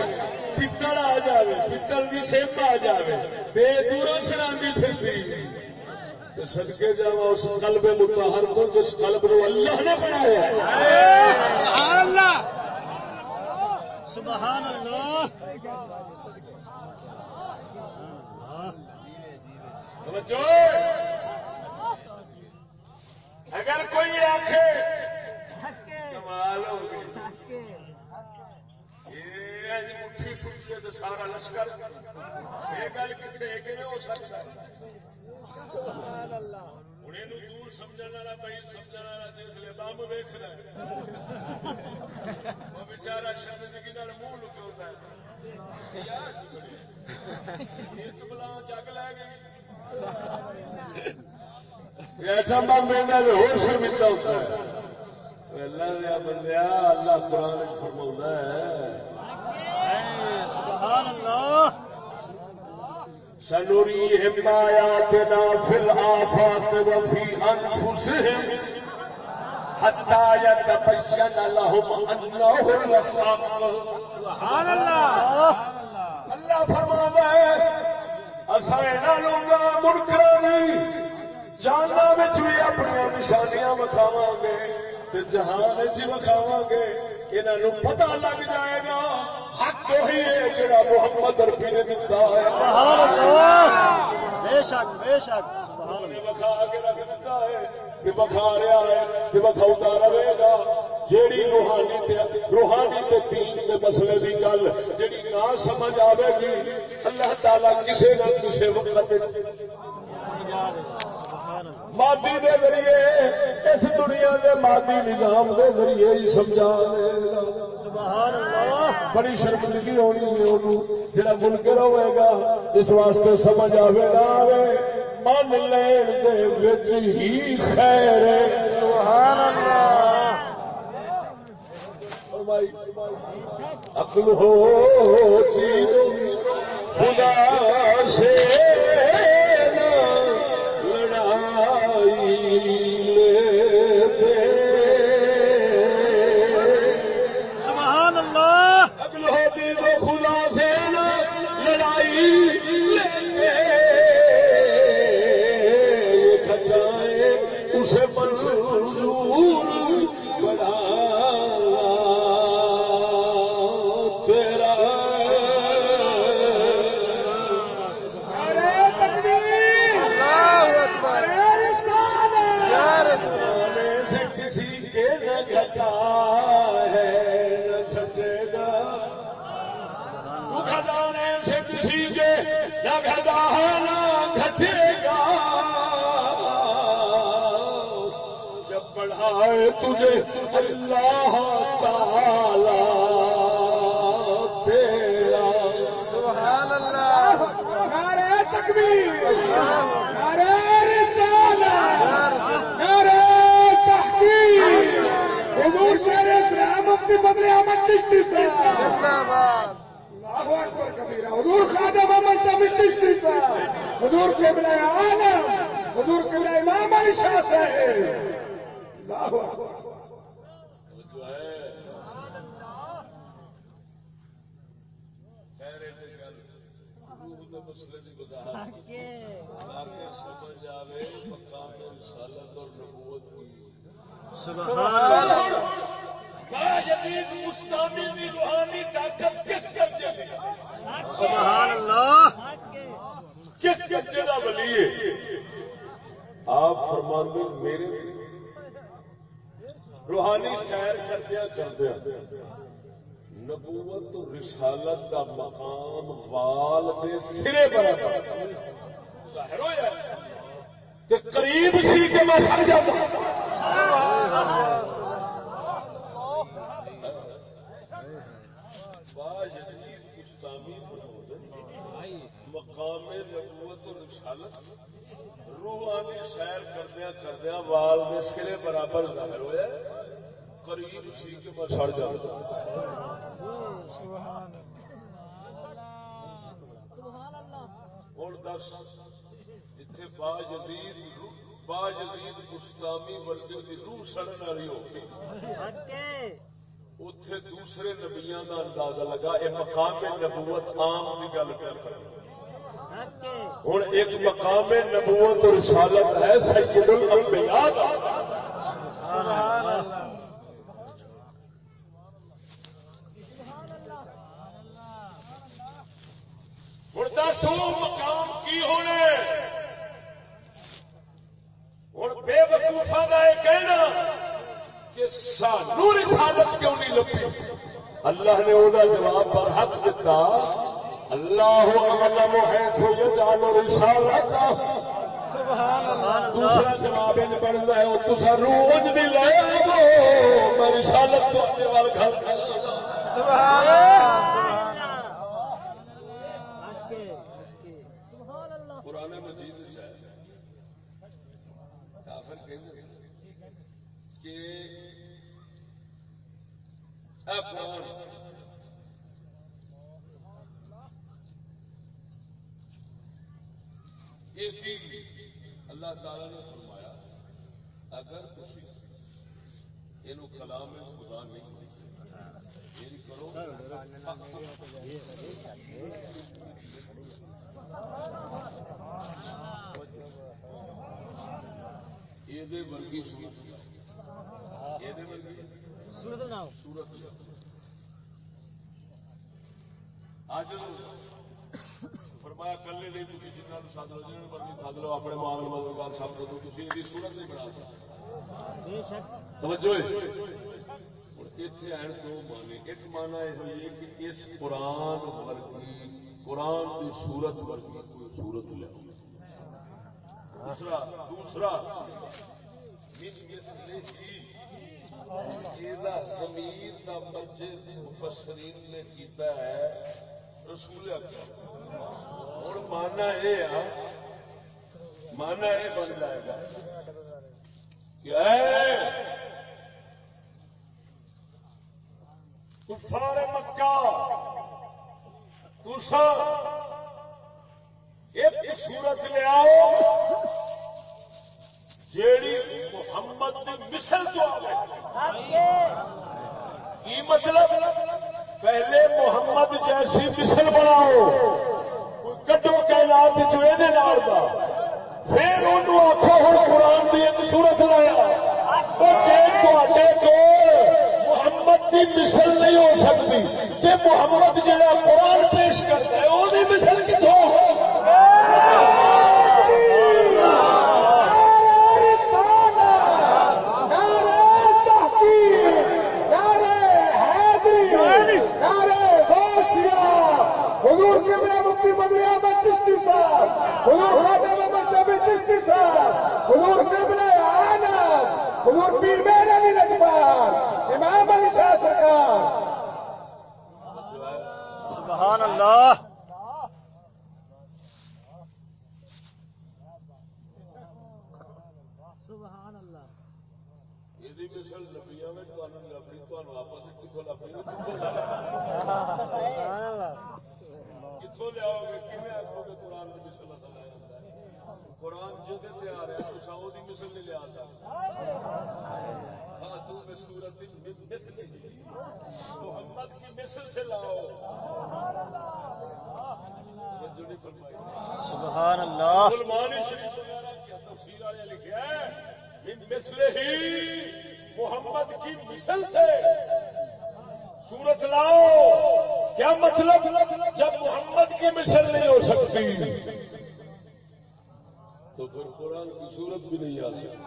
پتل آ جائے پتل کی سیپ آ جائے بے دوروں سراندی پھرتی صدقے جا اس قلب مطہر کو جس قلب کو اللہ نے بنایا. سبحان اللہ. اگر کوئی آخے کمال ہو گئی مٹھی سوچے تو سارا لشکر یہ گل کتنے ہو سکتا ہے. دور سمجھنے والا بھائی سمجھنے والا جسے بمب ویکھنا وہ بچارا شرمندگی منہ لکا بلا چک لے گئی ایسا بم میرا ہو شرمندہ ہوتا ہے. اللہ دیا بندیا اللہ قرآن فرماؤں ہے سبحان اللہ. سنريهم آياتنا في الآفاق وفي أنفسهم حتى يتبين لهم أنه الحق. سبحان اللہ. اللہ فرماتا ہے اساں انہاں لوکاں منکراں نہیں جاناں وچ بھی اپنی نشانیاں وکھاواں گے تے جہان وچ وکھاواں گے. انہاں نوں پتہ لگ جائے گا حق وہی ہے جڑا محمد عربی نے دتا ہے. سبحان اللہ. بے شک بے شک. سبحان اللہ. وکھا کے رکھ دتا ہے کہ وکھا رہا ہے کہ وکھاؤتا رہے گا. جیڑی روحانی تے دین دے مسئلے دی گل جیڑی نہ سمجھ آوے گی اللہ تعالیٰ کسے نہ کسے وقت مادی دے ذریعے اس دنیا دے مادی نظام دے ذریعے ہی سمجھا دے گا. سبحان اللہ. بڑی شرمندگی ہونی ہے انہوں جڑا منکر ہوئے گا اس واسطے سمجھ آوے نہ آوے من لین دے وچ ہی خیر ہے. سبحان اللہ. عقل ہوتی خدا سے نہ لڑا نہ گھٹا نہ گھٹے گا جب بڑھائے تجھے اللہ تعالی تیرا. سبحان اللہ. نعرہ تکبیر، نعرہ رسالت، نعرہ تحقیق. حضور شیر اسلام مفتی فضل احمد چشتی صاحب زندہ باد. اللہ اکبر کبیرہ. حضور خواجہ محمد شفیع چشتی صاحب، حضور قبلہ عالم، حضور قبلہ امام علی شاہ صاحب. اللہ اکبر. جو ہے خیر مسئلے کی وضاحت سمجھ آئے مقام رسالت اور نبوت کی. سبحان اللہ. باجدید مستعمل کی روحانی طاقت کس درجے میں؟ سبحان اللہ. کس جگہ ولی ہے؟ آپ فرماندے میرے روحانی سیر کردیا کردیا نبوت و رسالت کا مقام وال کے سرے برابر ظاہر ہو جائے تے قریب سی کہ میں سمجھ جاتا. باجدید مستعمل مقام نبوت و رسالت روحانی سیر کردیا کردیا وال کے سرے برابر ظاہر ہو جائے قریب سی کہ میں سڑ جاتا. ہوں دس اتنے باجدید مستعمی ورگے کی روح سڑن والی ہو گئی اتے دوسرے نبیاں کا اندازہ لگا یہ مقام نبوت عام کی گل کر. ہوں ایک مقام نبوت اور رسالت ہے سید الانبیاء کا. ہوں دس وہ مقام کی ہونے ہوں بے وقوفا کا یہ کہنا کہ سانو رسالت کیوں نہیں لبھی. اللہ نے وہ جواب پر حق دیتا اللہ اعلم حیث یجعل رسالتہ. دوسرا جواب یہ بنتا ہے وہ تصا روز بھی لے آو میں رسالت تو اپنے وال گھر قرآن مجید ہے کافر کہتے کہ قرآن اللہ تعالی نے فرمایا اگر تھی یہ کلام خدا نہیں کرو یہ ورگی سورت اج فرمایا کلے نہیں تھی جنہوں نے سد لو جنہوں مرضی سد لو اپنے مال مددگار سب کو تھی یہ سورت نہیں بنا توجہ اتنے آن دو مانے. ایک مانا یہ ہوئی کہ اس قرآن ورگی قرآن کی سورت ورگی کوئی سورت لے. دوسرا زمین کا مسجد مفسرین نے کیتا ہے رسول اکرم. اور مانا یہ بن جائے گا کہ کفار مکہ تسا ایک صورت لے آؤ جیڑی محمد کی مثل تو آئے. کی مطلب پہلے محمد جیسی مثل بناؤ کٹو کائنات چوے کا پھر انہوں آخو ہوں قرآن کی ایک صورت لایا. محمد کی مثل نہیں ہو سکتی کہ محمد جہاں قرآن پیش کرتا ہے وہ مثل کتوں ہو. حضور کے میرے مفتی فضل احمد چشتی حضور خواجہ محمد شفیع چشتی صاحب، حضور قبلہ عالم، حضور پیر مہر علی نجمان، امام علی شاہ سرکار. سبحان اللہ. کتوں لیاؤ گے کھے آخو گے قرآن کی مثل قرآن جگہ سے آ رہا تو وہ مثل نہیں لیا سکتا. ہاں تم صورت محمد کی مثل سے لاؤ. سبحان اللہ. مسلمانی شریف وغیرہ کیا تفسیر والے لکھا ہے مثل ہی محمد کی مثل سے صورت لاؤ. کیا مطلب؟ جب محمد کی مثل نہیں ہو سکتی تو پھر قرآن کی صورت بھی نہیں آ سکتی.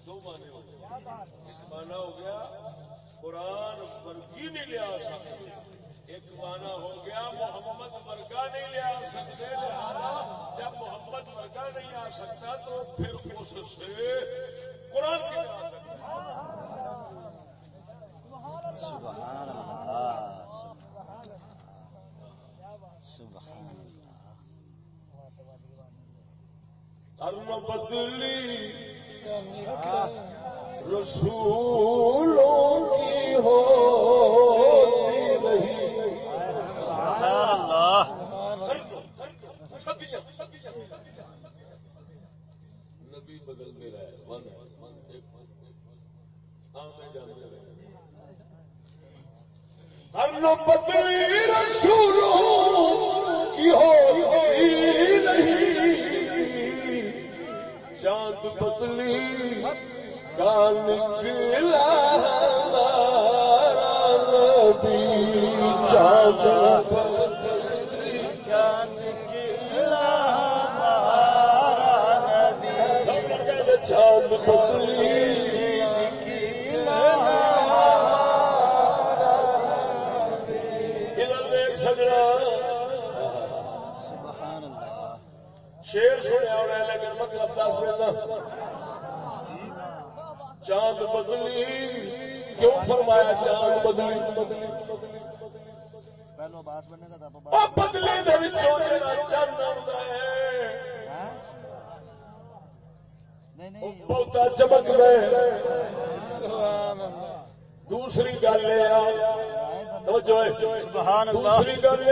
دو معنی ہو گئے. ایک معنی ہو گیا قرآن ورگی نہیں لے آ سکتے، ایک معنی ہو گیا محمد ورگا نہیں لے آ سکتے. لہذا جب محمد ورگا نہیں آ سکتا تو پھر اس سے قرآن کی سبحان اللہ. سبحان اللہ. بدلی رسولوں کی ہوتی رہی. سبحان اللہ. نبی بدلتے رہے ہر بدلی رسولوں کی ہوتی نہیں. چاند بدلی کا نکلا ہمارا نبی. چاند بدلی کا نکلا ہمارا نبی. چاند بدلی شیر سنیا ہونا لیکن مطلب دس دینا. چاند بدلی کیوں فرمایا؟ چاند بدلی پہلو بات بننے کا بدلی چند آتا ہے بہتا چمک گئے. دوسری گل دوسری گل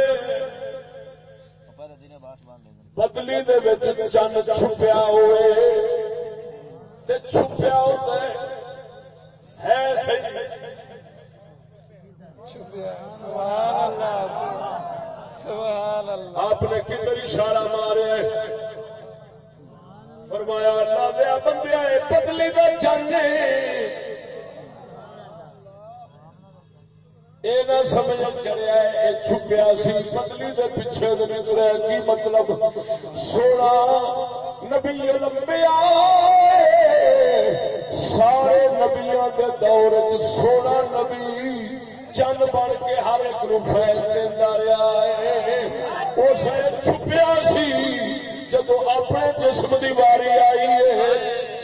بدلی چند چھپیا ہوئے چھپیا ہوتا ہے آپ نے کدھر اشارہ مارے؟ فرمایا اللہ دیا بندیا بدلی کا چند یہ نہ سمجھ چڑیا یہ چھپیا سی بدلی کے پیچھے نکلا. کی مطلب؟ سونا نبی لمبیا سارے نبیوں کے دور سونا نبی چند بن کے ہر ایک نو فیض دینا رہا ہے. اس چھپیا سی جب اپنے جسم کی واری آئی ہے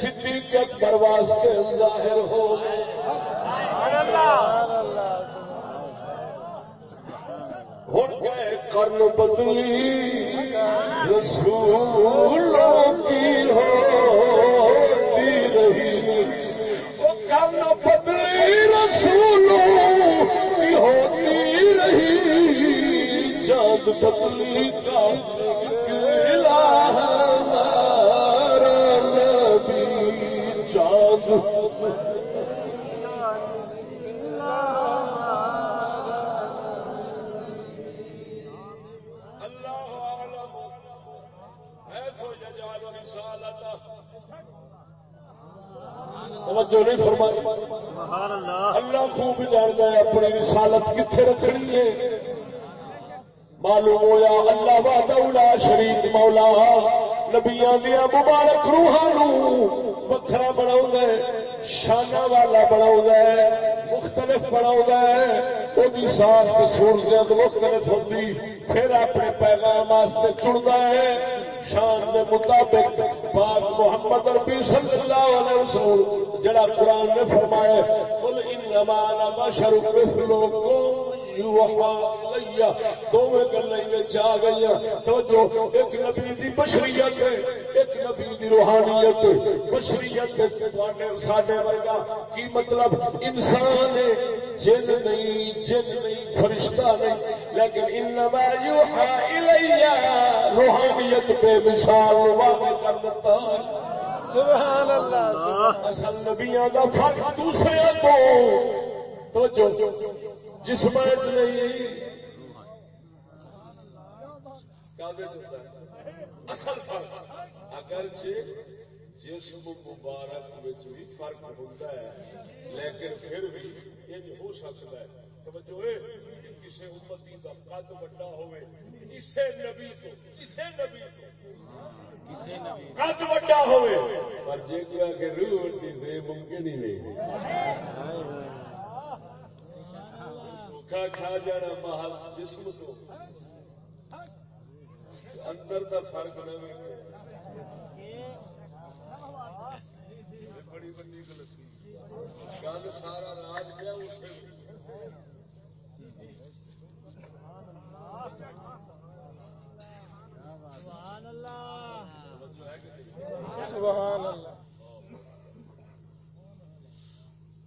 صدیق اکبر واسطے ظاہر ہو گئے. ہوں گئے کرن بدلی رسولوں کی ہوتی رہی. وہ کرن بدلی رسولوں کی ہوتی رہی. چاند بدلی کا نکلا ہمارا نبی. چاند توجہ نہیں فرمائی. سبحان اللہ. اللہ خوب جانتا ہے اپنی رسالت کتنے رکھنی ہے. معلوم ہوا اللہ وحدہ لا شریک مولا نبیاں دیا مبارک روحاں وکھرا بنا شانہ والا بنا مختلف بنا وہ ساخت صورت مختلف ہوتی پھر اپنے پیغام واسطے چڑھتا ہے شان کے مطابق پاک محمد عربی صلی اللہ علیہ وسلم جڑا قرآن نے فرمایا قل انما انا بشر مثلکم یوحا الی دونوں گلیں آ گئی تو جو ایک نبی دی بشریت ہے ایک نبی دی روحانیت بشریت ساڈے ورگا کی مطلب انسان ہے جن نہیں فرشتہ نہیں لیکن انما یوحا الی روحانیت بے مثال واضح کر دیتا ہے سبحان اللہ اصل نبیاں دا فرق دوسرے تو جو جسم نہیں اصل فرق اگرچہ جسم مبارک بھی فرق ہوتا ہے لیکن پھر بھی یہ ہو سکتا ہے توجہ کسی امتی کا قد بڑا ہوئے اسے نبی تو قد بڑا ہوئے پر جے کیا کہ روح وڈی دے ممکن ہی نہیں کھا جانا محل جسم تو اندر دا فرق نہ بڑی بڑی غلطی گل سارا راج کیا اس سبحان اللہ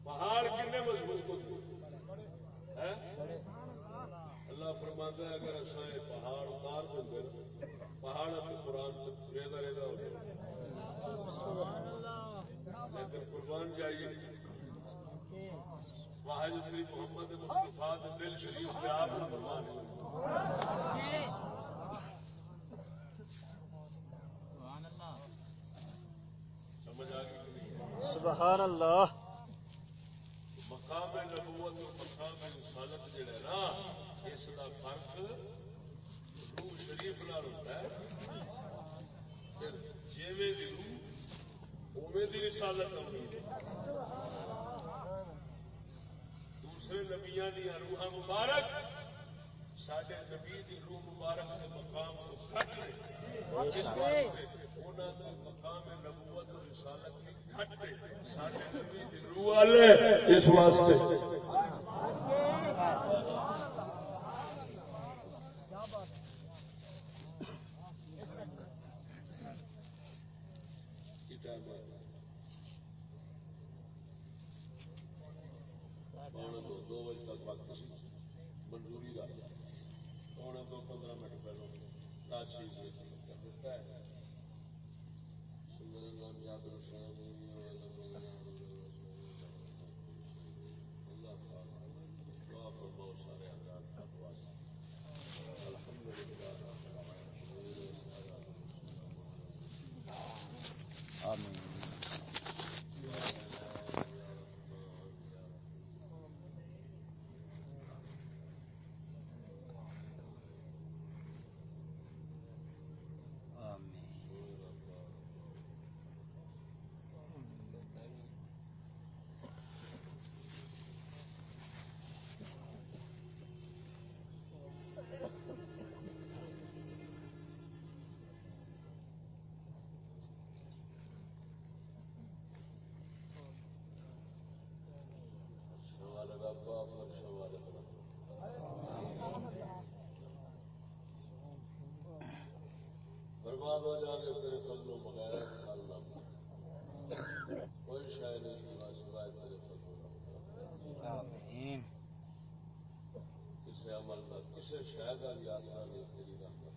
پہاڑ کتنے مضبوط ہوتے اللہ فرماتا ہے اگر اصل پہاڑ اتار دیں پہاڑ اپنے قرآن ریزا ہو جائے لیکن قربان جائیے واحد شریف محمد مصطفیٰ دل شریف کے آپ قربان سمجھ آ گئی سبحان اللہ مقام نبوت اور مقام رسالت جڑا نا اس کا فرق روح شریف نال ہوتا ہے جیویں دی روح اوویں دی رسالت ہوندی دوسرے نبیاں دی روح مبارک ساڈے نبی دی روح مبارک کے مقام کو گھٹ ہے اس واسطے انہاں دے مقام نبوت اور رسالت کی گھٹ ہے ساڈے نبی دی روح والے اس واسطے دو بجے تک وقت منظوری کا 15 منٹ پہلو دیتا ہے بہت سارے آمین برباد ہو جا کے تیرے فضلوں بغیر کوئی شاید نہیں سوائے تیرے فضلوں کسی عمل کا کسی شاید والی آسان نہیں تیری رحمت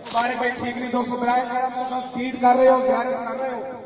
ہمارے بھائی ٹھیک نہیں دوستوں برائے فیڈ کر رہے ہو